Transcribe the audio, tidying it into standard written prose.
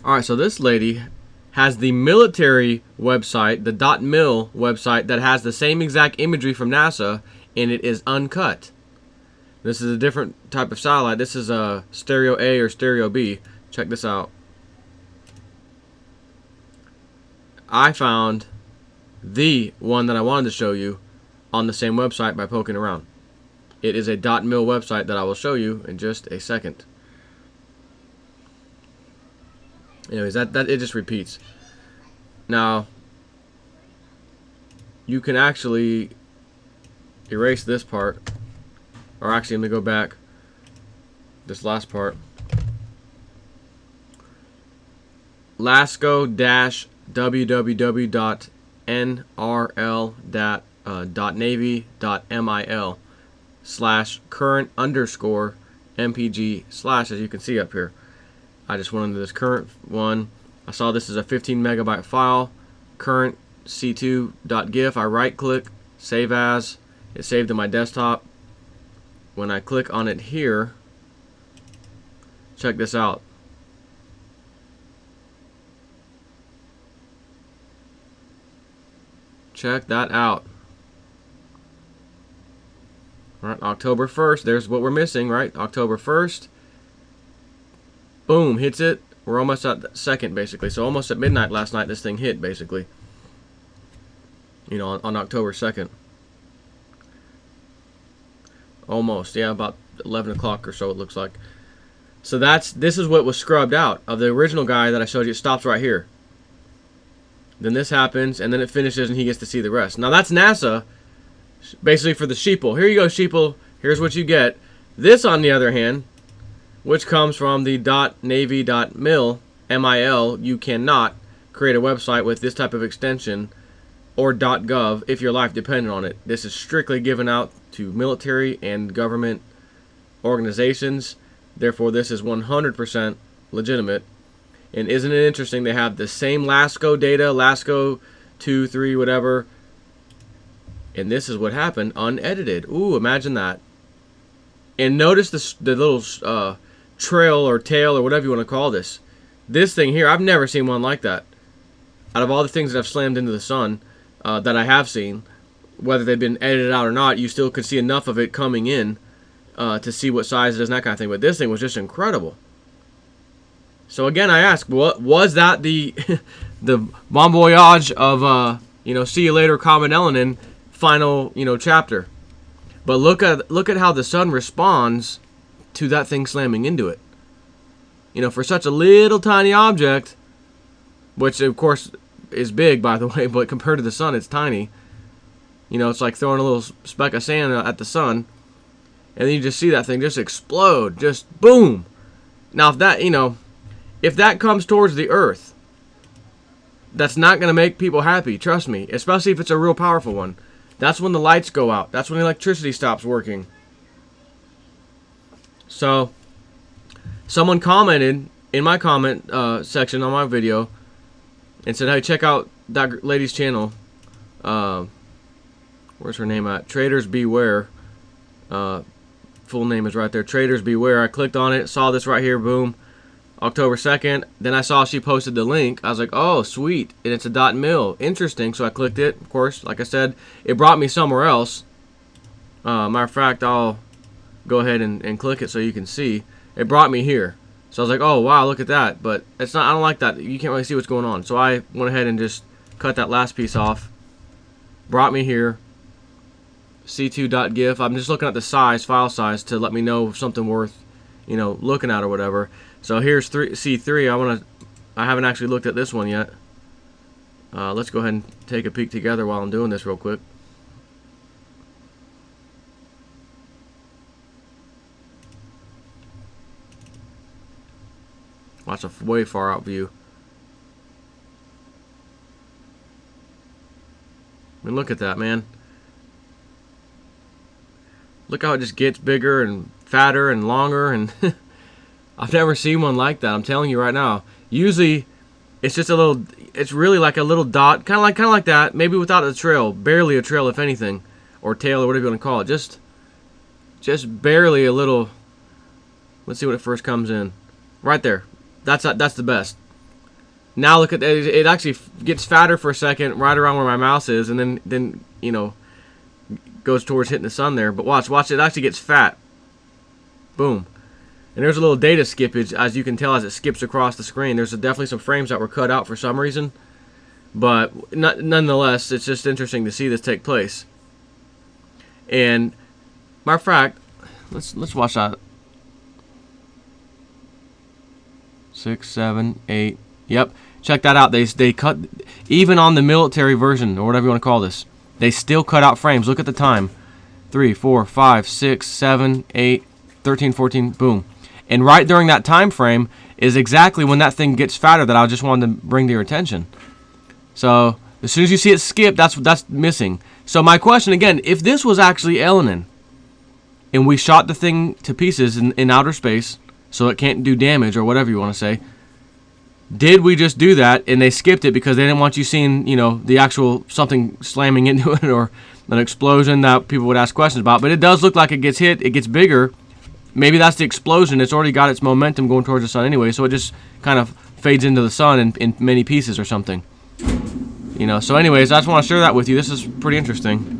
Alright, so this lady has the military website, the .mil website, that has the same exact imagery from NASA, and it is uncut. This is a different type of satellite. This is a stereo A or stereo B. Check this out. I found the one that I wanted to show you on the same website by poking around. It is a .mil website that I will show you in just a second. Anyways, that it just repeats. Now, you can actually erase this part. Or actually, let me go back. This last part. lasco-www.nrl.navy.mil/current_mpg/ as you can see up here. I just went into this current one. I saw this is a 15 megabyte file, current c2.gif. I right click, save as. It saved to my desktop. When I click on it here, check this out. Check that out. All right, October 1st. There's what we're missing, right? October 1st. Boom, hits it. We're almost at the second, basically. So almost at midnight last night, this thing hit, basically. You know, on October 2nd. Almost, yeah, about 11 o'clock or so it looks like. So this is what was scrubbed out of the original guy that I showed you. It stops right here. Then this happens, and then it finishes, and he gets to see the rest. Now that's NASA, basically for the sheeple. Here you go, sheeple. Here's what you get. This, on the other hand, which comes from the .navy.mil, MIL, you cannot create a website with this type of extension or .gov if your life depended on it. This is strictly given out to military and government organizations. Therefore, this is 100% legitimate. And isn't it interesting? They have the same LASCO data, LASCO 2, 3, whatever. And this is what happened, unedited. Ooh, imagine that. And notice the little trail or tail or whatever you want to call this. This thing here, I've never seen one like that. Out of all the things that I've slammed into the sun that I have seen, whether they've been edited out or not, you still could see enough of it coming in to see what size it is and that kind of thing. But this thing was just incredible. So again, I ask, what was that the the bon voyage of see you later, Comet Elenin final chapter? But look at how the sun responds to that thing slamming into it. For such a little tiny object, which of course is big, by the way, but compared to the sun, it's tiny. It's like throwing a little speck of sand at the sun, and then you just see that thing just explode, just boom. Now, if that comes towards the Earth, that's not going to make people happy, trust me, especially if it's a real powerful one. That's when the lights go out. That's when the electricity stops working. So, someone commented in my comment section on my video and said, hey, check out that lady's channel. Where's her name at? Traders Beware. Full name is right there. Traders Beware. I clicked on it, saw this right here, boom. October 2nd. Then I saw she posted the link. I was like, oh, sweet. And it's a .mil. Interesting. So I clicked it. Of course, like I said, it brought me somewhere else. Matter of fact, I'll go ahead and click it so you can see. It brought me here. So I was like, oh, wow, look at that. But it's not. I don't like that. You can't really see what's going on. So I went ahead and just cut that last piece off. Brought me here. c2.gif. I'm just looking at the size, file size, to let me know if something worth, looking at or whatever. So here's C3. I haven't actually looked at this one yet. Let's go ahead and take a peek together while I'm doing this real quick. Watch a way far out view. I mean, look at that, man. Look how it just gets bigger and fatter and longer, and I've never seen one like that. I'm telling you right now. Usually, it's just a little. It's really like a little dot, kind of like that. Maybe without a trail, barely a trail, if anything, or tail, or whatever you want to call it. Just barely a little. Let's see when it first comes in. Right there. That's the best. Now look at it. It actually gets fatter for a second, right around where my mouse is, and then you know, goes towards hitting the sun there. But watch, it actually gets fat. Boom. And there's a little data skippage, as you can tell, as it skips across the screen. There's definitely some frames that were cut out for some reason, but nonetheless, it's just interesting to see this take place. And matter of fact, let's watch that. 6, 7, 8. Yep, check that out. They cut, even on the military version, or whatever you want to call this, they still cut out frames. Look at the time. 3, 4, 5, 6, 7, 8, 13, 14, boom. And right during that time frame is exactly when that thing gets fatter that I just wanted to bring to your attention. So as soon as you see it skip, that's missing. So my question again, if this was actually Elenin, and we shot the thing to pieces in outer space, so it can't do damage or whatever you want to say, did we just do that and they skipped it because they didn't want you seeing, you know, the actual something slamming into it or an explosion that people would ask questions about? But it does look like it gets hit, it gets bigger. Maybe that's the explosion. It's already got its momentum going towards the sun anyway, so it just kind of fades into the sun in many pieces or something. You know, so anyways, I just want to share that with you. This is pretty interesting.